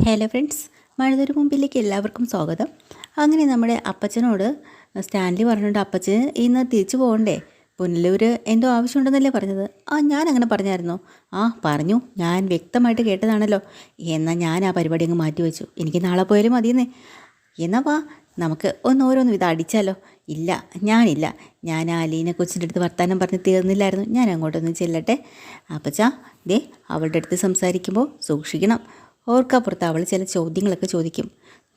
Hello friends, മഴതൊരു മുമ്പിലേക്ക് എല്ലാവർക്കും സ്വാഗതം. അങ്ങനെ നമ്മുടെ അപ്പച്ചനോട് സ്റ്റാൻലി പറഞ്ഞിട്ടുണ്ട്, അപ്പച്ചന് ഇന്ന് തിരിച്ചു പോകണ്ടേ, പുനലൂർ എന്തോ ആവശ്യമുണ്ടെന്നല്ലേ പറഞ്ഞത്. ഞാൻ അങ്ങനെ പറഞ്ഞായിരുന്നോ? പറഞ്ഞു, ഞാൻ വ്യക്തമായിട്ട് കേട്ടതാണല്ലോ. എന്നാൽ ഞാൻ ആ പരിപാടി അങ്ങ് മാറ്റി വെച്ചു. എനിക്ക് നാളെ പോയാലും മതിയെന്നേ. എന്നാ വാ, നമുക്ക് ഓരോന്നും ഇത് അടിച്ചാലോ. ഇല്ല, ഞാനില്ല. ഞാൻ ആ അലീനെ കൊച്ചിൻ്റെ അടുത്ത് വർത്താനം പറഞ്ഞ് തീർന്നില്ലായിരുന്നു. ഞാൻ അങ്ങോട്ടൊന്ന് ചെല്ലട്ടെ. അപ്പച്ചാ, ദേ അവളുടെ അടുത്ത് സംസാരിക്കുമ്പോൾ സൂക്ഷിക്കണം. ഓർക്കപ്പുറത്ത് അവൾ ചില ചോദ്യങ്ങളൊക്കെ ചോദിക്കും,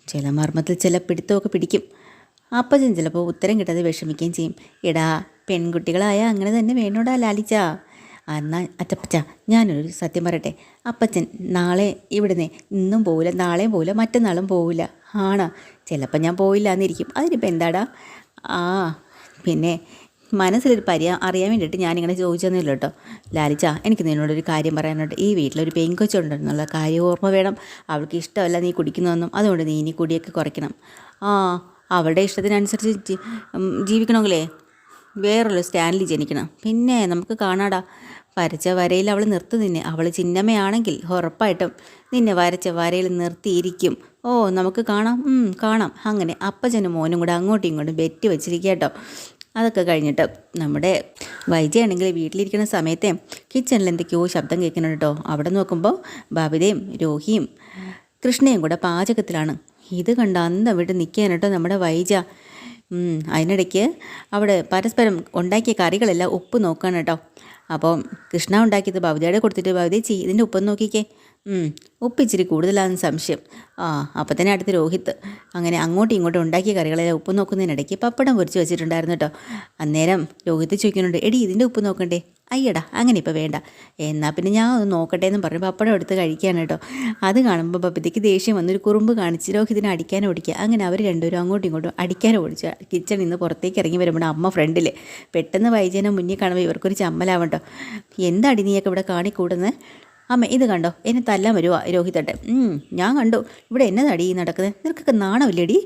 ചില മർമ്മത്തിൽ ചില പിടുത്തമൊക്കെ പിടിക്കും. അപ്പച്ചൻ ചിലപ്പോൾ ഉത്തരം കിട്ടാതെ വിഷമിക്കുകയും ചെയ്യും. എടാ, പെൺകുട്ടികളായ അങ്ങനെ തന്നെ വേണോടാ ലാലിച്ചാ. എന്നാൽ അച്ചപ്പച്ച, ഞാനൊരു സത്യം പറയട്ടെ. അപ്പച്ചൻ നാളെ ഇവിടുന്ന് ഇന്നും പോവില്ല, നാളെയും പോവില്ല, മറ്റന്നാളും പോവില്ല. ആണോ? ചിലപ്പോൾ ഞാൻ പോയില്ല എന്നിരിക്കും. അതിനിപ്പോൾ എന്താടാ? പിന്നെ മനസ്സിലൊരു അറിയാൻ വേണ്ടിയിട്ട് ഞാനിങ്ങനെ ചോദിച്ചെന്നില്ല കേട്ടോ. ലാലിച്ച, എനിക്ക് നിന്നോടൊരു കാര്യം പറയാനുണ്ട്. ഈ വീട്ടിലൊരു പെൺകൊച്ചുണ്ടെന്നുള്ള കാര്യം ഓർമ്മ വേണം. അവൾക്ക് ഇഷ്ടമല്ല നീ കുടിക്കുന്നതൊന്നും. അതുകൊണ്ട് നീ ഇനി കുടിയൊക്കെ കുറയ്ക്കണം. അവളുടെ ഇഷ്ടത്തിനനുസരിച്ച് ജീവിക്കണമെങ്കിലേ വേറൊരു സ്റ്റാൻഡിൽ ജനിക്കണം. പിന്നെ നമുക്ക് കാണാടാ, വരച്ച വരയിൽ അവൾ നിർത്തി നിന്നെ. അവൾ ചിന്നമ്മയാണെങ്കിൽ ഉറപ്പായിട്ടും നിന്നെ വരച്ച വരയിൽ നിർത്തിയിരിക്കും. നമുക്ക് കാണാം, കാണാം. അങ്ങനെ അപ്പച്ചനും മോനും കൂടെ അങ്ങോട്ടും ഇങ്ങോട്ടും ബെറ്റ് വെച്ചിരിക്കുക കേട്ടോ. അതൊക്കെ കഴിഞ്ഞിട്ട് നമ്മുടെ വൈജയാണെങ്കിൽ വീട്ടിലിരിക്കുന്ന സമയത്തെ കിച്ചണിൽ എന്തൊക്കെയോ ശബ്ദം കേൾക്കുന്നുണ്ട് കേട്ടോ. അവിടെ നോക്കുമ്പോൾ ബബിതയും രോഹിയും കൃഷ്ണയും കൂടെ പാചകത്തിലാണ്. ഇത് കണ്ട അന്തം വിട്ട് നിൽക്കുകയാണ് കേട്ടോ നമ്മുടെ വൈജ. അതിനിടയ്ക്ക് അവിടെ പരസ്പരം ഉണ്ടാക്കിയ കറികളെല്ലാം ഉപ്പ് നോക്കുകയാണ് കേട്ടോ. അപ്പോൾ കൃഷ്ണ ഉണ്ടാക്കിയത് ഭവതിയുടെ കൊടുത്തിട്ട്, ഭവതി ഇതിൻ്റെ ഉപ്പൊന്ന് നോക്കിക്കേ, ഉപ്പ് ഇച്ചിരി കൂടുതലാണെന്ന് സംശയം. അപ്പോൾ തന്നെ അടുത്ത് രോഹിത്ത്. അങ്ങനെ അങ്ങോട്ടും ഇങ്ങോട്ടും ഉണ്ടാക്കിയ കറികളെല്ലാം ഉപ്പ് നോക്കുന്നതിനിടയ്ക്ക് പപ്പടം പൊരിച്ച് വെച്ചിട്ടുണ്ടായിരുന്നു കേട്ടോ. അന്നേരം രോഹിത്ത് ചോദിക്കുന്നുണ്ട്, എടി ഇതിൻ്റെ ഉപ്പ് നോക്കണ്ടേ? അയ്യടാ, അങ്ങനെ ഇപ്പോൾ വേണ്ട. എന്നാൽ പിന്നെ ഞാൻ ഒന്ന് നോക്കട്ടെ എന്ന് പറഞ്ഞ് പപ്പടം എടുത്ത് കഴിക്കുകയാണ് കേട്ടോ. അത് കാണുമ്പോൾ ബബിതയ്ക്ക് ദേഷ്യം വന്നൊരു കുറുമ്പ് കാണിച്ച് രോഹിതിനെ അടിക്കാൻ ഓടിക്കുക. അങ്ങനെ അവർ രണ്ടുപേരും അങ്ങോട്ടും ഇങ്ങോട്ടും അടിക്കാൻ ഓടിച്ച് കിച്ചണിൽ നിന്ന് പുറത്തേക്ക് ഇറങ്ങി വരുമ്പോൾ അമ്മ ഫ്രണ്ടിൽ. പെട്ടെന്ന് വൈജനെ മുന്നിൽ കാണുമ്പോൾ ഇവർക്കൊരു ചമ്മലാവട്ടോ. എന്താടി നീയൊക്കെ ഇവിടെ കാണിക്കൂടുന്നത്? അമ്മ ഇത് കണ്ടോ, എന്നെ തല്ലാൻ വരുവാ രോഹിതട്ടെ. ഞാൻ കണ്ടു. ഇവിടെ എന്നതാടി ഈ നടക്കുന്നത്? നിനക്കൊക്കെ നാണമില്ലേടി?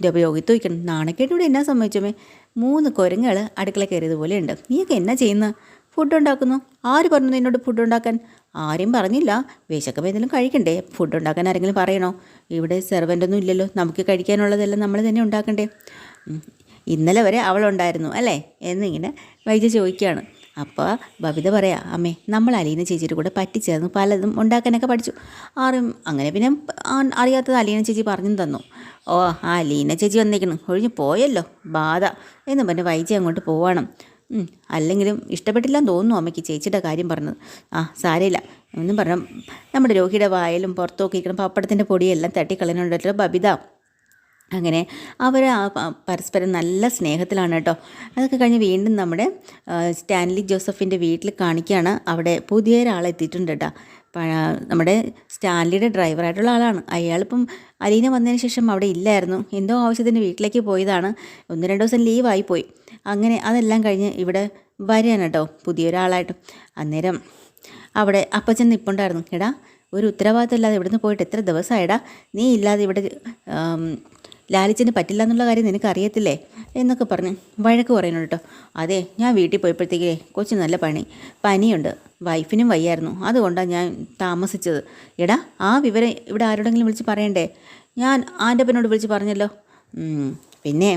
രോഹിത്ത് ചോദിക്കണം, നാണക്കേട്ട് ഇവിടെ എന്നാ സംഭവിച്ചമ്മേ? 3 കുരങ്ങൾ അടുക്കള കയറിയതുപോലെ ഉണ്ട്. നീയൊക്കെ എന്നാ ചെയ്യുന്ന? ഫുഡ് ഉണ്ടാക്കുന്നു. ആര് പറഞ്ഞു എന്നോട് ഫുഡ് ഉണ്ടാക്കാൻ? ആരും പറഞ്ഞില്ല. വിശക്കുമ്പോൾ എന്തെങ്കിലും കഴിക്കണ്ടേ? ഫുഡ് ഉണ്ടാക്കാൻ ആരെങ്കിലും പറയണോ? ഇവിടെ സെർവൻ്റൊന്നും ഇല്ലല്ലോ. നമുക്ക് കഴിക്കാനുള്ളതെല്ലാം നമ്മൾ തന്നെ ഉണ്ടാക്കണ്ടേ? ഇന്നലെ വരെ അവളുണ്ടായിരുന്നു അല്ലേ എന്നിങ്ങനെ വൈദ്യ ചോദിക്കുകയാണ്. അപ്പോൾ ബബിത പറയാ, അമ്മേ നമ്മൾ അലീന ചേച്ചിയുടെ കൂടെ പറ്റിച്ചേർന്ന് പലതും ഉണ്ടാക്കാനൊക്കെ പഠിച്ചു. അങ്ങനെ പിന്നെ അറിയാത്തത് അലീന ചേച്ചി പറഞ്ഞു തന്നു. അലീന ചേച്ചി വന്നേക്കണം, ഒഴിഞ്ഞു പോയല്ലോ ബാധ എന്ന് പറഞ്ഞ് വൈജി അങ്ങോട്ട് പോവണം. അല്ലെങ്കിലും ഇഷ്ടപ്പെട്ടില്ലാന്ന് തോന്നുന്നു അമ്മയ്ക്ക് ചേച്ചിയുടെ കാര്യം പറഞ്ഞത്. സാരമില്ല എന്നും പറഞ്ഞു നമ്മുടെ രോഹിയുടെ വായലും പുറത്തൊക്കെ ഇരിക്കണം പപ്പടത്തിൻ്റെ പൊടിയെല്ലാം തട്ടിക്കളയുന്നുണ്ടല്ലോ ബബിത. അങ്ങനെ അവർ പരസ്പരം നല്ല സ്നേഹത്തിലാണ് കേട്ടോ. അതൊക്കെ കഴിഞ്ഞ് വീണ്ടും നമ്മുടെ സ്റ്റാൻലി ജോസഫിൻ്റെ വീട്ടിൽ കാണിക്കുകയാണ്. അവിടെ പുതിയ ഒരാളെത്തിയിട്ടുണ്ട് കേട്ടോ. നമ്മുടെ സ്റ്റാൻലിയുടെ ഡ്രൈവറായിട്ടുള്ള ആളാണ്. അയാളിപ്പം അലീന വന്നതിന് ശേഷം അവിടെ ഇല്ലായിരുന്നു. എന്തോ ആവശ്യത്തിന് വീട്ടിലേക്ക് പോയതാണ്. 1-2 ദിവസം ലീവായി പോയി. അങ്ങനെ അതെല്ലാം കഴിഞ്ഞ് ഇവിടെ വരികയാണ് കേട്ടോ പുതിയൊരാളായിട്ട്. അന്നേരം അവിടെ അപ്പച്ചൻ നിൽപ്പുണ്ടായിരുന്നു. എടാ, ഒരു ഉത്തരവാദിത്തം ഇല്ലാതെ ഇവിടുന്ന് പോയിട്ട് എത്ര ദിവസമായിടാ? നീ ഇല്ലാതെ ഇവിടെ ലാലിച്ചന് പറ്റില്ല എന്നുള്ള കാര്യം നിനക്ക് അറിയത്തില്ലേ എന്നൊക്കെ പറഞ്ഞ് വഴക്ക് പറയുന്നുണ്ട് കേട്ടോ. അതെ, ഞാൻ വീട്ടിൽ പോയപ്പോഴത്തേക്കേ കൊച്ചിന് നല്ല പനിയുണ്ട്, വൈഫിനും വയ്യായിരുന്നു, അതുകൊണ്ടാണ് ഞാൻ താമസിച്ചത്. എടാ, ആ വിവരം ഇവിടെ ആരോടെങ്കിലും വിളിച്ച് പറയണ്ടേ? ഞാൻ ആൻ്റപ്പനോട് വിളിച്ച് പറഞ്ഞല്ലോ. പിന്നെ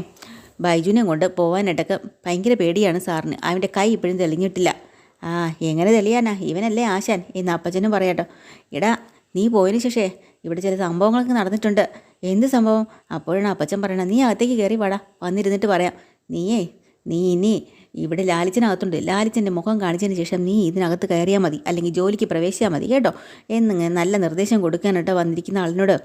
ബൈജുവിനെ കൊണ്ട് പോകാനായിട്ടൊക്കെ ഭയങ്കര പേടിയാണ് സാറിന്. അവൻ്റെ കൈ ഇപ്പോഴും തെളിഞ്ഞിട്ടില്ല. എങ്ങനെ തെളിയാനാ? ഇവനല്ലേ ആശാൻ എന്ന് അപ്പച്ചനും പറയാട്ടോ. എടാ, നീ പോയതിന് ശേഷേ ഇവിടെ ചില സംഭവങ്ങളൊക്കെ നടന്നിട്ടുണ്ട്. എന്ത് സംഭവം? അപ്പോഴാണ് അപ്പച്ചൻ പറയണത്, നീ അകത്തേക്ക് കയറി വാടാ, വന്നിരുന്നിട്ട് പറയാം. നീ ഇനി ഇവിടെ ലാലിച്ചനകത്തുണ്ട്. ലാലിച്ചൻ്റെ മുഖം കാണിച്ചതിന് ശേഷം നീ ഇതിനകത്ത് കയറിയാൽ മതി, അല്ലെങ്കിൽ ജോലിക്ക് പ്രവേശിച്ചാൽ മതി കേട്ടോ എന്നിങ്ങനെ നല്ല നിർദ്ദേശം കൊടുക്കാനായിട്ടോ വന്നിരിക്കുന്ന ആളിനോട്.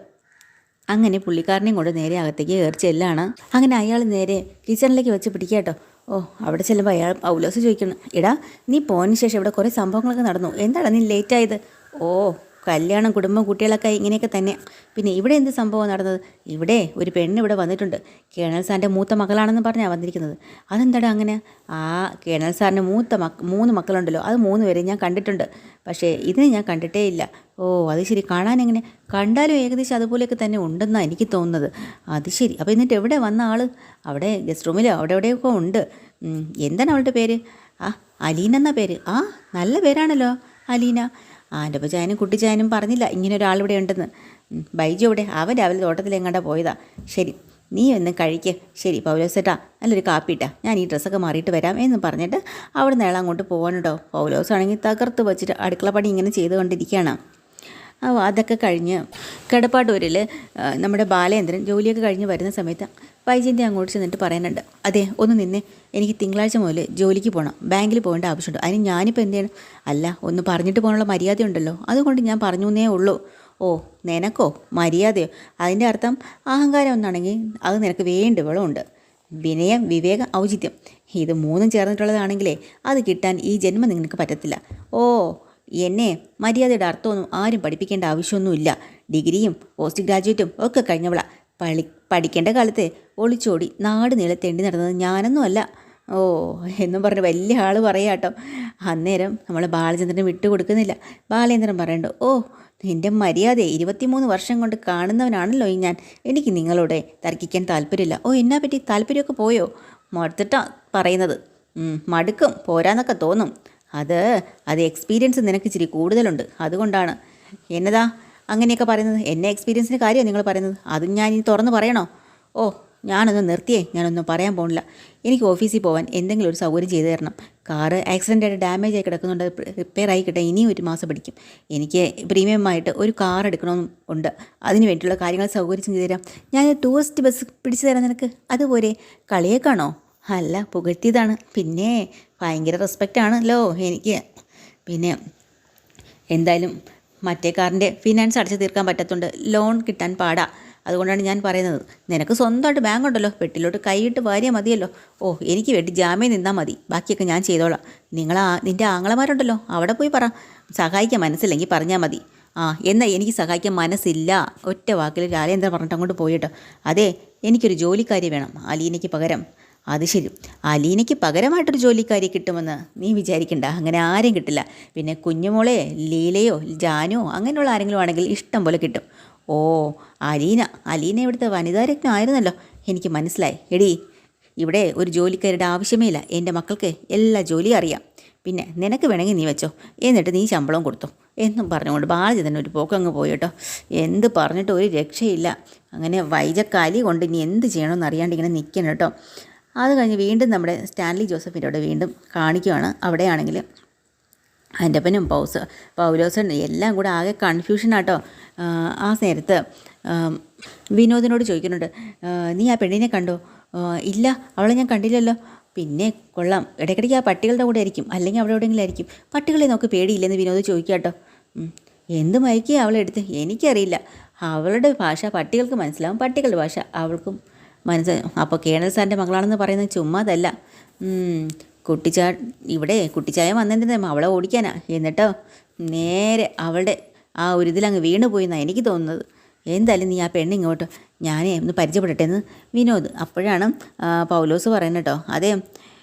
അങ്ങനെ പുള്ളിക്കാരനെയും കൊണ്ട് നേരെ അകത്തേക്ക് കയറി ചെല്ലാണ്. അങ്ങനെ അയാൾ നേരെ കിച്ചണിലേക്ക് വെച്ച് പിടിക്കുക കേട്ടോ. അവിടെ ചെല്ലുമ്പോൾ അയാൾ പൗലോസ് ചോദിക്കണം, എടാ, നീ പോയതിന് ശേഷം ഇവിടെ കുറേ സംഭവങ്ങളൊക്കെ നടന്നു, എന്താണ് നീ ലേറ്റായത്? കല്യാണം, കുടുംബം, കുട്ടികളൊക്കെ ഇങ്ങനെയൊക്കെ തന്നെ. പിന്നെ ഇവിടെ എന്ത് സംഭവം നടന്നത്? ഇവിടെ ഒരു പെണ്ണ് ഇവിടെ വന്നിട്ടുണ്ട്. കേണൽ സാറിൻ്റെ മൂത്ത മകളാണെന്ന് പറഞ്ഞാണ് വന്നിരിക്കുന്നത്. അതെന്താടാ അങ്ങനെ? കേണൽ സാറിന് 3 മക്കളുണ്ടല്ലോ, അത് 3 പേരെ ഞാൻ കണ്ടിട്ടുണ്ട്. പക്ഷേ ഇതിനെ ഞാൻ കണ്ടിട്ടേ ഇല്ല. അത് ശരി. കാണാനെങ്ങനെ? കണ്ടാലും ഏകദേശം അതുപോലെയൊക്കെ തന്നെ ഉണ്ടെന്നാണ് എനിക്ക് തോന്നുന്നത്. അത് ശരി. അപ്പോൾ എന്നിട്ട് എവിടെ വന്ന ആൾ? അവിടെ ഗസ്റ്റ് റൂമിലോ അവിടെ എവിടെയൊക്കെ ഉണ്ട്. എന്താണ് അവളുടെ പേര്? അലീന എന്നാ പേര്. നല്ല പേരാണല്ലോ അലീന. ആൻ്റെ ചായനും കുട്ടിച്ചായനും പറഞ്ഞില്ല ഇങ്ങനെ ഒരാളിവിടെ ഉണ്ടെന്ന്. ബൈജു ഇവിടെ, അവൻ രാവിലെ തോട്ടത്തിലെങ്ങാണ്ടാ പോയതാ. ശരി, നീ ഒന്ന് കഴിക്ക്. ശരി പൗലോസേട്ടാ, നല്ലൊരു കാപ്പിട്ടാ, ഞാൻ ഈ ഡ്രസ്സൊക്കെ മാറിയിട്ട് വരാം എന്ന് പറഞ്ഞിട്ട് അവിടെ നിന്ന് അങ്ങോട്ട് പോകാൻ കേട്ടോ. പൗലോസാണെങ്കിൽ തകർത്ത് വെച്ചിട്ട് അടുക്കള പണി ഇങ്ങനെ ചെയ്തുകൊണ്ടിരിക്കുകയാണ്. അതൊക്കെ കഴിഞ്ഞ് കിടപ്പാട്ടൂരിൽ നമ്മുടെ ബാലേന്ദ്രൻ ജോലിയൊക്കെ കഴിഞ്ഞ് വരുന്ന സമയത്ത് വൈജയന്തി അങ്ങോട്ട് ചെന്നിട്ട് പറയുന്നുണ്ട്, അതെ ഒന്ന് നിന്നെ, എനിക്ക് തിങ്കളാഴ്ച മുതൽ ജോലിക്ക് പോകണം, ബാങ്കിൽ പോകേണ്ട ആവശ്യമുണ്ട്. അതിന് ഞാനിപ്പോൾ എന്ത് ചെയ്യണം? അല്ല, ഒന്ന് പറഞ്ഞിട്ട് പോകാനുള്ള മര്യാദ ഉണ്ടല്ലോ, അതുകൊണ്ട് ഞാൻ പറഞ്ഞു എന്നേ ഉള്ളൂ. ഓ, നിനക്കോ മര്യാദയോ? അതിൻ്റെ അർത്ഥം അഹങ്കാരം ഒന്നാണെങ്കിൽ അത് നിനക്ക് വേണ്ട വെള്ളമുണ്ട്. വിനയം, വിവേകം, ഔചിത്യം, ഇത് മൂന്നും ചേർന്നിട്ടുള്ളതാണെങ്കിലേ അത് കിട്ടാൻ ഈ ജന്മം നിങ്ങൾക്ക് പറ്റത്തില്ല. ഓ, എന്നെ മര്യാദയുടെ അർത്ഥമൊന്നും ആരും പഠിപ്പിക്കേണ്ട ആവശ്യമൊന്നുമില്ല. ഡിഗ്രിയും പോസ്റ്റ് ഗ്രാജുവേറ്റും ഒക്കെ കഴിഞ്ഞവളാ. പഠിക്കേണ്ട കാലത്തെ ഒളിച്ചോടി നാട് നീളെ തെണ്ടി നടന്നത് ഞാനൊന്നും അല്ല. ഓ എന്നും പറഞ്ഞ് വലിയ ആൾ പറയാം കേട്ടോ. അന്നേരം നമ്മൾ ബാലചന്ദ്രനെ വിട്ടുകൊടുക്കുന്നില്ല. ബാലേന്ദ്രൻ പറയണ്ടോ, ഓ നിൻ്റെ മര്യാദ 23 വർഷം കൊണ്ട് കാണുന്നവനാണല്ലോ ഞാൻ. എനിക്ക് നിങ്ങളോട് തർക്കിക്കാൻ താല്പര്യമില്ല. ഓ എന്നാ പറ്റി, താല്പര്യമൊക്കെ പോയോ? മടുത്തിട്ടാ പറയുന്നത്. മടുക്കും, പോരാന്നൊക്കെ തോന്നും. അത് എക്സ്പീരിയൻസ് നിനക്ക് ഇച്ചിരി കൂടുതലുണ്ട്, അതുകൊണ്ടാണ്. എന്നതാ അങ്ങനെയൊക്കെ പറയുന്നത്? എന്നെ എക്സ്പീരിയൻസിൻ്റെ കാര്യമാണ് നിങ്ങൾ പറയുന്നത്? അതും ഞാൻ ഇനി തുറന്ന് പറയണോ? ഓ ഞാനൊന്ന് നിർത്തിയേ, ഞാനൊന്നും പറയാൻ പോകണില്ല. എനിക്ക് ഓഫീസിൽ പോകാൻ എന്തെങ്കിലും ഒരു സൗകര്യം ചെയ്തു തരണം. കാറ് ആക്സിഡൻ്റായിട്ട് ഡാമേജ് ആയി കിടക്കുന്നുണ്ട്, റിപ്പയർ ആയി കിട്ടാൻ ഇനിയും 1 മാസം പിടിക്കും. എനിക്ക് പ്രീമിയമായിട്ട് ഒരു കാർ എടുക്കണമെന്നും ഉണ്ട്. അതിന് വേണ്ടിയിട്ടുള്ള കാര്യങ്ങൾ സൗകര്യം ചെയ്തു തരാം. ഞാൻ ടൂറിസ്റ്റ് ബസ് പിടിച്ചു തരാം നിനക്ക്. അതുപോലെ കളിയേക്കാണോ? അല്ല, പുകഴ്ത്തിയതാണ്. പിന്നെ ഭയങ്കര റെസ്പെക്റ്റാണല്ലോ എനിക്ക്. പിന്നെ എന്തായാലും മറ്റേ കാറിൻ്റെ ഫിനാൻസ് അടച്ചു തീർക്കാൻ പറ്റത്തുണ്ട്, ലോൺ കിട്ടാൻ പാടാ. അതുകൊണ്ടാണ് ഞാൻ പറയുന്നത്, നിനക്ക് സ്വന്തമായിട്ട് ബാങ്ക് ഉണ്ടല്ലോ, പെട്ടിലോട്ട് കൈയിട്ട് വാരിയാൽ മതിയല്ലോ. ഓ എനിക്ക് വേണ്ടി ജാമ്യം നിന്നാൽ മതി, ബാക്കിയൊക്കെ ഞാൻ ചെയ്തോളാം. നിൻ്റെ ആങ്ങളമാരുണ്ടല്ലോ, അവിടെ പോയി പറ. സഹായിക്കാൻ മനസ്സില്ലെങ്കിൽ പറഞ്ഞാൽ മതി. എന്നാൽ എനിക്ക് സഹായിക്കാൻ മനസ്സില്ല. ഒറ്റ വാക്കിൽ രാജേന്ദ്രൻ പറഞ്ഞിട്ട് അങ്ങോട്ട് പോയിട്ടോ. അതെ, എനിക്കൊരു ജോലിക്കാരി വേണം അലീനയ്ക്ക് പകരം. അത് ശരി, അലീനയ്ക്ക് പകരമായിട്ടൊരു ജോലിക്കാരി കിട്ടുമെന്ന് നീ വിചാരിക്കണ്ട. അങ്ങനെ ആരും കിട്ടില്ല. പിന്നെ കുഞ്ഞുമോളെ ലീലയോ ജാനോ അങ്ങനെയുള്ള ആരെങ്കിലും ആണെങ്കിൽ ഇഷ്ടം പോലെ കിട്ടും. ഓ അലീന ഇവിടുത്തെ വനിതാരത്നം ആയിരുന്നല്ലോ, എനിക്ക് മനസ്സിലായി. എടീ, ഇവിടെ ഒരു ജോലിക്കാരുടെ ആവശ്യമേ ഇല്ല. എൻ്റെ മക്കൾക്ക് എല്ലാ ജോലിയും അറിയാം. പിന്നെ നിനക്ക് വേണമെങ്കിൽ നീ വെച്ചോ, എന്നിട്ട് നീ ശമ്പളം കൊടുത്തോ എന്നും പറഞ്ഞുകൊണ്ട് ബാലജി തന്നെ ഒരു പോക്കങ്ങ് പോയി കേട്ടോ. എന്ത് പറഞ്ഞിട്ട് ഒരു രക്ഷയില്ല. അങ്ങനെ വൈജക്കാലി കൊണ്ട് ഇനി എന്ത് ചെയ്യണമെന്ന് അറിയാണ്ട് ഇങ്ങനെ നിൽക്കണം കേട്ടോ. അത് കഴിഞ്ഞ് വീണ്ടും നമ്മുടെ സ്റ്റാൻലി ജോസഫിൻ്റെ അവിടെ വീണ്ടും കാണിക്കുകയാണ്. അവിടെയാണെങ്കിൽ ആൻ്റപ്പനും പൗലോസനും എല്ലാം കൂടെ ആകെ കൺഫ്യൂഷനാട്ടോ. ആ നേരത്ത് വിനോദിനോട് ചോദിക്കുന്നുണ്ട്, നീ ആ പെണ്ണിനെ കണ്ടോ? ഇല്ല, അവളെ ഞാൻ കണ്ടില്ലല്ലോ. പിന്നെ കൊള്ളാം, ഇടയ്ക്കിടയ്ക്ക് ആ പട്ടികളുടെ കൂടെ ആയിരിക്കും, അല്ലെങ്കിൽ അവിടെ എവിടെയെങ്കിലും ആയിരിക്കും. പട്ടികളെ നോക്ക് പേടിയില്ലെന്ന് വിനോദ് ചോദിക്കുക കേട്ടോ. എന്ത് മയക്കിയ അവളെടുത്ത്? എനിക്കറിയില്ല. അവളുടെ ഭാഷ പട്ടികൾക്ക് മനസ്സിലാവും, പട്ടികളുടെ ഭാഷ അവൾക്കും മനസ്സിലാവും. അപ്പോൾ കേണൽ സാറിൻ്റെ മകളാണെന്ന് പറയുന്നത് ചുമ്മാതല്ല. കുട്ടിച്ചായ വന്നെന്തിനാ അവളെ ഓടിക്കാനാ? എന്നിട്ടോ നേരെ അവളുടെ ആ ഒരു ഇതിലങ്ങ് വീണ് പോയെന്നാണ് എനിക്ക് തോന്നുന്നത്. എന്തായാലും നീ ആ പെണ്ണിങ്ങോട്ട് ഞാനേ ഒന്ന് പരിചയപ്പെടട്ടെ എന്ന് വിനോദ്. അപ്പോഴാണ് പൗലോസ് പറയുന്നത് കേട്ടോ. അതേ,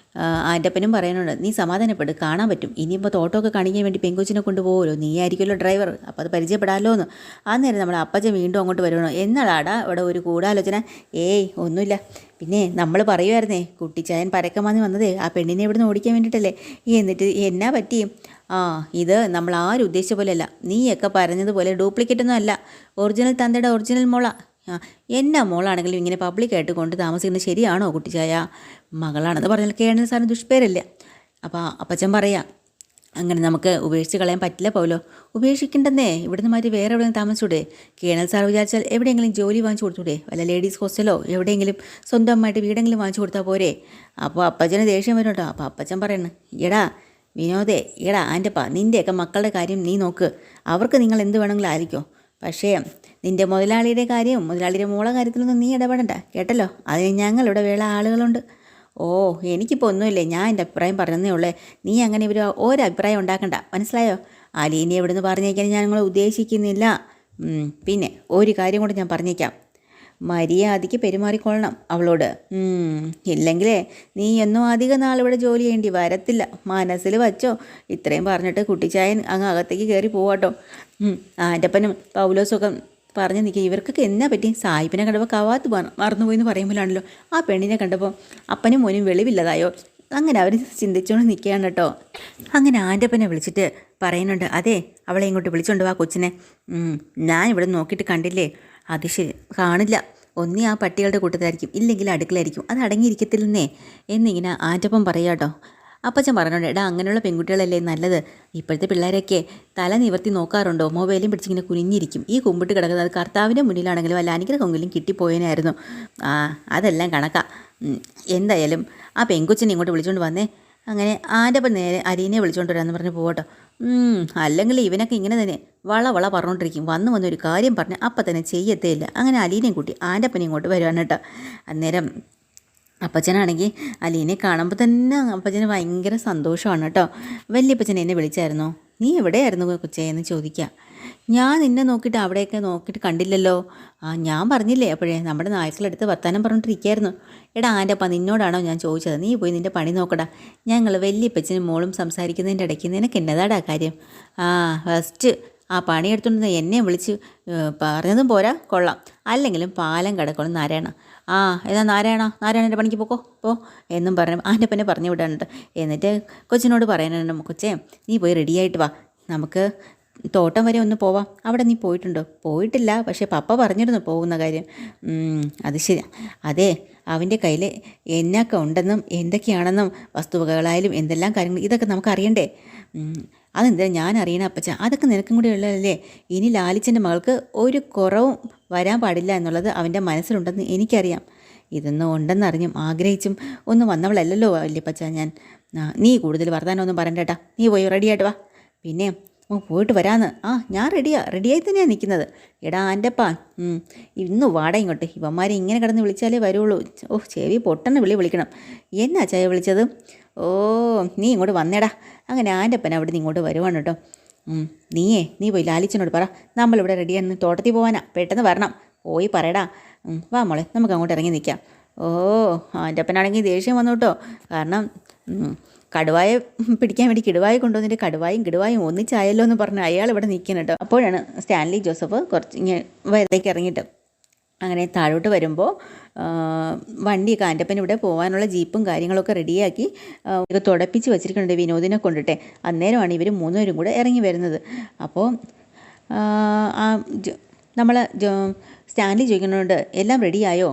ആൻ്റപ്പനും പറയുന്നുണ്ട്, നീ സമാധാനപ്പെട്ട് കാണാൻ പറ്റും. ഇനിയിപ്പോൾ തോട്ടമൊക്കെ കാണിക്കാൻ വേണ്ടി പെങ്കൊച്ചിനെ കൊണ്ടുപോകുമല്ലോ, നീ ആയിരിക്കുമല്ലോ ഡ്രൈവർ, അപ്പോൾ അത് പരിചയപ്പെടാമല്ലോ എന്ന്. അന്നേരം നമ്മുടെ അപ്പച്ചൻ വീണ്ടും അങ്ങോട്ട് വരുവാണോ. എന്നാടാ ഇവിടെ ഒരു ഗൂഢാലോചന? ഏയ് ഒന്നുമില്ല. പിന്നെ നമ്മൾ പറയുമായിരുന്നേ, കുട്ടിച്ചായൻ പരക്കം വന്നതേ ആ പെണ്ണിനെ ഇവിടുന്ന് ഓടിക്കാൻ വേണ്ടിയിട്ടല്ലേ. എന്നിട്ട് എന്നാ പറ്റി? ഇത് നമ്മൾ ആരും ഉദ്ദേശിച്ച പോലെയല്ല. നീയൊക്കെ പറഞ്ഞതുപോലെ ഡ്യൂപ്ലിക്കേറ്റൊന്നും അല്ല, ഒറിജിനൽ തന്തയുടെ ഒറിജിനൽ മോളാ. എന്നാ മോളാണെങ്കിലും ഇങ്ങനെ പബ്ലിക്കായിട്ട് കൊണ്ട് താമസിക്കുന്നത് ശരിയാണോ കുട്ടിച്ചായ? മകളാണെന്ന് പറഞ്ഞാൽ കേണൽ സാറിന് ദുഷ്പേരല്ല. അപ്പോൾ അപ്പച്ചൻ പറയാം, അങ്ങനെ നമുക്ക് ഉപേക്ഷിച്ച് കളയാൻ പറ്റില്ല പൗലോ. ഉപേക്ഷിക്കണ്ടെന്നേ, ഇവിടുന്ന് മാറ്റി വേറെ എവിടെയെങ്കിലും താമസിച്ചൂടെ? കേണൽ സാർ വിചാരിച്ചാൽ എവിടെയെങ്കിലും ജോലി വാങ്ങിച്ചു കൊടുത്തൂടെ? വല്ല ലേഡീസ് ഹോസ്റ്റലോ എവിടെയെങ്കിലും സ്വന്തമായിട്ട് വീടെങ്കിലും വാങ്ങിച്ചു കൊടുത്താൽ പോരെ? അപ്പോൾ അപ്പച്ചന് ദേഷ്യം വരും കേട്ടോ. അപ്പോൾ അപ്പച്ചൻ പറയണേ, എടാ വിനോദേ, എടാ ആൻ്റെപ്പാ, നിൻ്റെയൊക്കെ മക്കളുടെ കാര്യം നീ നോക്ക്. അവർക്ക് നിങ്ങൾ എന്ത് വേണമെങ്കിലും ആയിരിക്കും. പക്ഷേ നിൻ്റെ മുതലാളിയുടെ കാര്യവും മുതലാളിയുടെ മോളെ കാര്യത്തിലൊന്നും നീ ഇടപെടണ്ട കേട്ടല്ലോ. അതിന് ഞങ്ങളിവിടെ വേള ആളുകളുണ്ട്. ഓ എനിക്കിപ്പോൾ ഒന്നുമില്ലേ, ഞാൻ എൻ്റെ അഭിപ്രായം പറഞ്ഞതേ ഉള്ളേ. നീ അങ്ങനെ ഒരഭിപ്രായം ഉണ്ടാക്കണ്ട, മനസ്സിലായോ? അലീനെ എവിടുന്ന് പറഞ്ഞേക്കാൻ ഞാൻ നിങ്ങളെ ഉദ്ദേശിക്കുന്നില്ല. പിന്നെ ഒരു കാര്യം കൂടെ ഞാൻ പറഞ്ഞേക്കാം, മര്യാദയ്ക്ക് പെരുമാറിക്കൊള്ളണം അവളോട്. ഇല്ലെങ്കിലേ നീ ഒന്നും അധികം നാളിവിടെ ജോലി ചെയ്യേണ്ടി വരത്തില്ല, മനസ്സിൽ വച്ചോ. ഇത്രയും പറഞ്ഞിട്ട് കുട്ടിച്ചായൻ അങ്ങ് അകത്തേക്ക് കയറി പോവാട്ടോ. ആൻ്റപ്പനും പൗലോസൊക്കെ പറഞ്ഞ് നിൽക്കുക, ഇവർക്കൊക്കെ എന്നാ പറ്റി? സായിപ്പിനെ കണ്ടപ്പോൾ കവാത്ത് മറന്നുപോയി എന്ന് പറയുമ്പോഴാണല്ലോ ആ പെണ്ണിനെ കണ്ടപ്പോൾ അപ്പനും മോനും വെളിവില്ലതായോ. അങ്ങനെ അവർ ചിന്തിച്ചുകൊണ്ട് നിൽക്കുകയാണ് കേട്ടോ. അങ്ങനെ ആൻ്റപ്പനെ വിളിച്ചിട്ട് പറയുന്നുണ്ട്, അതെ അവളെ ഇങ്ങോട്ട് വിളിച്ചോണ്ട് വാ കൊച്ചിനെ. ഞാൻ ഇവിടെ നോക്കിയിട്ട് കണ്ടില്ലേ, അത് ശരി കാണില്ല, ഒന്നീ ആ പട്ടികളുടെ കൂട്ടത്തിലായിരിക്കും, ഇല്ലെങ്കിൽ അടുക്കളായിരിക്കും, അത് അടങ്ങിയിരിക്കത്തില്ലെന്നേ എന്നിങ്ങനെ ആൻ്റപ്പൻ പറയാട്ടോ. അപ്പച്ചൻ പറഞ്ഞോണ്ട്, എടാ അങ്ങനെയുള്ള പെൺകുട്ടികളല്ലേ നല്ലത്, ഇപ്പോഴത്തെ പിള്ളേരൊക്കെ തല നിവർത്തി നോക്കാറുണ്ടോ, മൊബൈലും പിടിച്ചിങ്ങനെ കുനിഞ്ഞിരിക്കും, ഈ കുമ്പിട്ട് കിടക്കുന്നത് കർത്താവിൻ്റെ മുന്നിലാണെങ്കിലും അല്ല അനുഗ്രഹമെങ്കിലും കിട്ടിപ്പോയനായിരുന്നു. അതെല്ലാം കണക്കാ. എന്തായാലും ആ പെൺകൊച്ചിനെ ഇങ്ങോട്ട് വിളിച്ചുകൊണ്ട് വന്നേ. അങ്ങനെ ആൻ്റപ്പൻ നേരെ അലീനെ വിളിച്ചുകൊണ്ട് വരാമെന്ന് പറഞ്ഞ് പോകട്ടോ. അല്ലെങ്കിൽ ഇവനൊക്കെ ഇങ്ങനെ തന്നെ വള പറഞ്ഞുകൊണ്ടിരിക്കും, വന്നൊരു കാര്യം പറഞ്ഞ് അപ്പം തന്നെ ചെയ്യത്തേയില്ല. അങ്ങനെ അലീനയും കൂട്ടി ആൻ്റപ്പനെ ഇങ്ങോട്ട് വരുവാണ് കേട്ടോ. അന്നേരം അപ്പച്ചനാണെങ്കിൽ അലീനെ കാണുമ്പോൾ തന്നെ അപ്പച്ചന് ഭയങ്കര സന്തോഷമാണ് കേട്ടോ. വല്യപ്പച്ചൻ എന്നെ വിളിച്ചായിരുന്നോ, നീ എവിടെയായിരുന്നു കൊച്ചേ എന്ന് ചോദിക്കുക. ഞാൻ നിന്നെ നോക്കിയിട്ട് അവിടെയൊക്കെ നോക്കിയിട്ട് കണ്ടില്ലല്ലോ. ഞാൻ പറഞ്ഞില്ലേ അപ്പോഴേ നമ്മുടെ നായ്ക്കളെടുത്ത് വർത്താനം പറഞ്ഞിട്ടിരിക്കുകയായിരുന്നു. എടാ ആൻ്റപ്പ നിന്നോടാണോ ഞാൻ ചോദിച്ചത്, നീ പോയി നിൻ്റെ പണി നോക്കടാ. ഞങ്ങൾ വല്യപ്പച്ചനും മോളും സംസാരിക്കുന്നതിൻ്റെ ഇടയ്ക്ക് നിനക്ക് എന്നതാടാ കാര്യം. ഫസ്റ്റ് ആ പണിയെടുത്തുകൊണ്ട് എന്നെ വിളിച്ച് പറഞ്ഞതും പോരാ, കൊള്ളാം. അല്ലെങ്കിലും പാലം കിടക്കണം നാരായണ. ഏതാ നാരായണൻ്റെ പണിക്ക് പോ എന്നും പറഞ്ഞ് ആൻ്റപ്പനെ പറഞ്ഞു വിടാനുണ്ട്. എന്നിട്ട് കൊച്ചിനോട് പറയാനുണ്ട്, കൊച്ചേ നീ പോയി റെഡിയായിട്ട് വാ, നമുക്ക് തോട്ടം വരെ ഒന്ന് പോവാം. അവിടെ നീ പോയിട്ടുണ്ടോ? പോയിട്ടില്ല, പക്ഷേ പപ്പ പറഞ്ഞിരുന്നു പോകുന്ന കാര്യം. അത് ശരി. അതെ, അവൻ്റെ കയ്യിൽ എന്നൊക്കെ ഉണ്ടെന്നും എന്തൊക്കെയാണെന്നും വസ്തുവകകളായാലും എന്തെല്ലാം കാര്യങ്ങൾ ഇതൊക്കെ നമുക്ക് അറിയണ്ടേ. അതെന്താ ഞാൻ അറിയണ അപ്പച്ച, അതൊക്കെ നിനക്കും കൂടി ഉള്ളതല്ലേ. ഇനി ലാലിച്ചൻ്റെ മകൾക്ക് ഒരു കുറവും വരാൻ പാടില്ല എന്നുള്ളത് അവൻ്റെ മനസ്സിലുണ്ടെന്ന് എനിക്കറിയാം. ഇതൊന്നും ഉണ്ടെന്നറിഞ്ഞും ആഗ്രഹിച്ചും ഒന്നും വന്നവളല്ലല്ലോ വല്യപ്പച്ച ഞാൻ. നീ കൂടുതൽ വർത്താനമൊന്നും പറയണ്ടേട്ടാ, നീ പോയി റെഡിയായിട്ട് വാ. പിന്നെ പോയിട്ട് വരാമെന്ന്. ഞാൻ റെഡിയായി തന്നെയാണ് നിൽക്കുന്നത്. എടാ ആൻ്റപ്പാ, ഇന്ന് വാടാ ഇങ്ങോട്ട്. ഇവന്മാരെ ഇങ്ങനെ കിടന്ന് വിളിച്ചാലേ വരുള്ളൂ. ചെവി പൊട്ടെന്ന് വിളിക്കണം. എന്നാ ചായ വിളിച്ചത്? നീ ഇങ്ങോട്ട് വന്നേടാ. അങ്ങനെ ആൻ്റപ്പൻ അവിടെ നിന്ന് ഇങ്ങോട്ട് വരുവാണ് കേട്ടോ. നീ പോയി ലാലിച്ചനോട് പറ, നമ്മളിവിടെ റെഡിയാണെന്ന്, തോട്ടത്തിൽ പോകാനാ, പെട്ടെന്ന് വരണം. പോയി പറയടാ. വാ മോളെ, നമുക്ക് അങ്ങോട്ട് ഇറങ്ങി നിൽക്കാം. ആൻ്റപ്പനാണെങ്കിൽ ദേഷ്യം വന്നു കേട്ടോ. കാരണം കടുവായെ പിടിക്കാൻ വേണ്ടി കിടുവായി കൊണ്ടുവന്നിട്ട് കിടുവായും ഒന്നിച്ചായല്ലോ എന്ന് പറഞ്ഞ് അയാൾ ഇവിടെ നിൽക്കണം കേട്ടോ. അപ്പോഴാണ് സ്റ്റാൻലി ജോസഫ് കുറച്ച് ഇങ്ങനെ വെറുതേക്ക് ഇറങ്ങിയിട്ട് അങ്ങനെ താഴോട്ട് വരുമ്പോൾ വണ്ടിയൊക്കെ ആൻ്റപ്പൻ ഇവിടെ പോകാനുള്ള ജീപ്പും കാര്യങ്ങളൊക്കെ റെഡിയാക്കി തുടപ്പിച്ച് വെച്ചിരിക്കുന്നുണ്ട് വിനോദിനെ കൊണ്ടിട്ടെ. അന്നേരമാണ് ഇവർ മൂന്നുപേരും കൂടെ ഇറങ്ങി വരുന്നത്. അപ്പോൾ നമ്മൾ സ്റ്റാൻലി ചോദിക്കുന്നുണ്ട്, എല്ലാം റെഡിയായോ?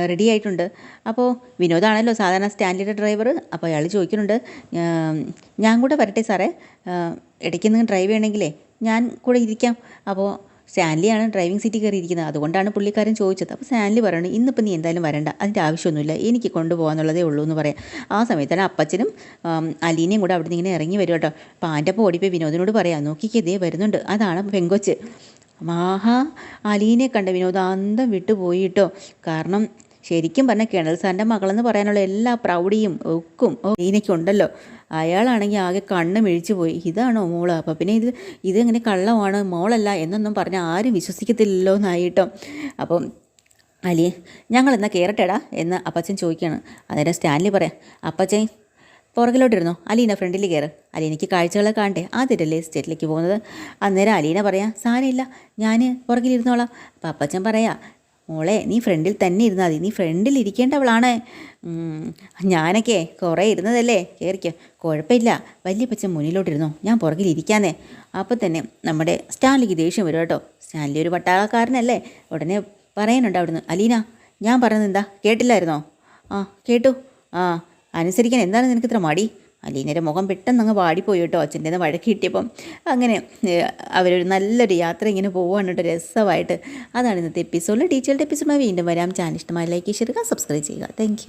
റെഡി ആയിട്ടുണ്ട്. അപ്പോൾ വിനോദാണല്ലോ സാധാരണ സ്റ്റാൻലിയുടെ ഡ്രൈവർ. അപ്പോൾ അയാൾ ചോദിക്കുന്നുണ്ട്, ഞാൻ കൂടെ വരട്ടെ സാറേ, ഇടയ്ക്ക് നിങ്ങൾ ഡ്രൈവ് ചെയ്യണമെങ്കിലേ ഞാൻ കൂടെ ഇരിക്കാം. അപ്പോൾ സ്റ്റാൻലിയാണ് ഡ്രൈവിംഗ് സീറ്റിൽ കയറിയിരിക്കുന്നത്, അതുകൊണ്ടാണ് പുള്ളിക്കാരൻ ചോദിച്ചത്. അപ്പോൾ സ്റ്റാൻലി പറയുന്നത്, ഇന്നിപ്പോൾ നീ എന്തായാലും വരണ്ട, അതിൻ്റെ ആവശ്യമൊന്നുമില്ല, എനിക്ക് കൊണ്ടുപോകാന്നുള്ളതേ ഉള്ളൂ എന്ന് പറയാം. ആ സമയത്താണ് അപ്പച്ചനും അലീനയും കൂടെ അവിടെ നിന്ന് ഇങ്ങനെ ഇറങ്ങി വരും കേട്ടോ. അപ്പോൾ ആൻ്റപ്പോൾ ഓടിപ്പോയി വിനോദിനോട് പറയാം, നോക്കിക്കേ ദേ വരുന്നുണ്ട്, അതാണ് പെങ്കൊച്ച്. അലീനെ കണ്ട വിനോദ അന്തം വിട്ടുപോയി കേട്ടോ. കാരണം ശരിക്കും പറഞ്ഞാൽ കേണൽ സാറിൻ്റെ മകളെന്ന് പറയാനുള്ള എല്ലാ പ്രൗഢിയും ഒക്കും അലീനയ്ക്കുണ്ടല്ലോ. അയാളാണെങ്കിൽ ആകെ കണ്ണ് മിഴിച്ചു പോയി, ഇതാണോ മോള്? അപ്പം പിന്നെ ഇതെങ്ങനെ കള്ളമാണ്, മോളല്ല എന്നൊന്നും പറഞ്ഞാൽ ആരും വിശ്വസിക്കത്തില്ലല്ലോ എന്നായിട്ടോ. അപ്പം ഞങ്ങളെന്നാൽ കയറട്ടെടാ എന്ന് അപ്പച്ചൻ ചോദിക്കുകയാണ്. അന്നേരം സ്റ്റാൻലി പറയാം, അപ്പച്ചൻ പുറകിലോട്ടിരുന്നോ, അലീന ഫ്രണ്ടിൽ കയറ്, അലീനയ്ക്ക് കാഴ്ചകളെ കാണട്ടെ, ആദ്യമായിട്ടല്ലേ സ്റ്റേറ്റിലേക്ക് പോകുന്നത്. അന്നേരം അലീന പറയാം, സാരമില്ല ഞാൻ പുറകിലിരുന്നോളാം. അപ്പം അപ്പച്ചൻ പറയാം, മോളെ നീ ഫ്രണ്ടിൽ തന്നെ ഇരുന്നാൽ മതി, നീ ഫ്രണ്ടിൽ ഇരിക്കേണ്ടവളാണ്. ഞാനൊക്കെ കുറേ ഇരുന്നതല്ലേ, കയറിക്കോ, കുഴപ്പമില്ല, വല്യപ്പച്ചൻ മുന്നിലോട്ടിരുന്നോ, ഞാൻ പുറകിലിരിക്കാന്നേ. അപ്പം തന്നെ നമ്മുടെ സ്റ്റാൻലിക്ക് ദേഷ്യം വരും കേട്ടോ. സ്റ്റാൻലി ഒരു പട്ടാളക്കാരനല്ലേ. ഉടനെ പറയാനുണ്ട് അവിടുന്ന്, അലീന ഞാൻ പറഞ്ഞത് എന്താ കേട്ടില്ലായിരുന്നോ? കേട്ടു. അനുസരിക്കാൻ എന്താണ് നിനക്ക് ഇത്ര മടി? അലീനയുടെ മുഖം പെട്ടെന്ന് അങ്ങ് വാടിപ്പോയി കേട്ടോ, അച്ഛൻ്റെ നിന്ന് വഴക്ക് കിട്ടിയപ്പം. അങ്ങനെ അവരൊരു നല്ലൊരു യാത്ര ഇങ്ങനെ പോവുകയാണ് കേട്ടോ, രസമായിട്ട്. അതാണ് ഇന്നത്തെ എപ്പിസോഡിൽ. ഡീറ്റെയിൽഡ് എപ്പിസോഡ് വീണ്ടും വരാം. ചാനൽ ഇഷ്ടമായി ലൈക്ക് ചെയ്യുക, സബ്സ്ക്രൈബ് ചെയ്യുക. താങ്ക്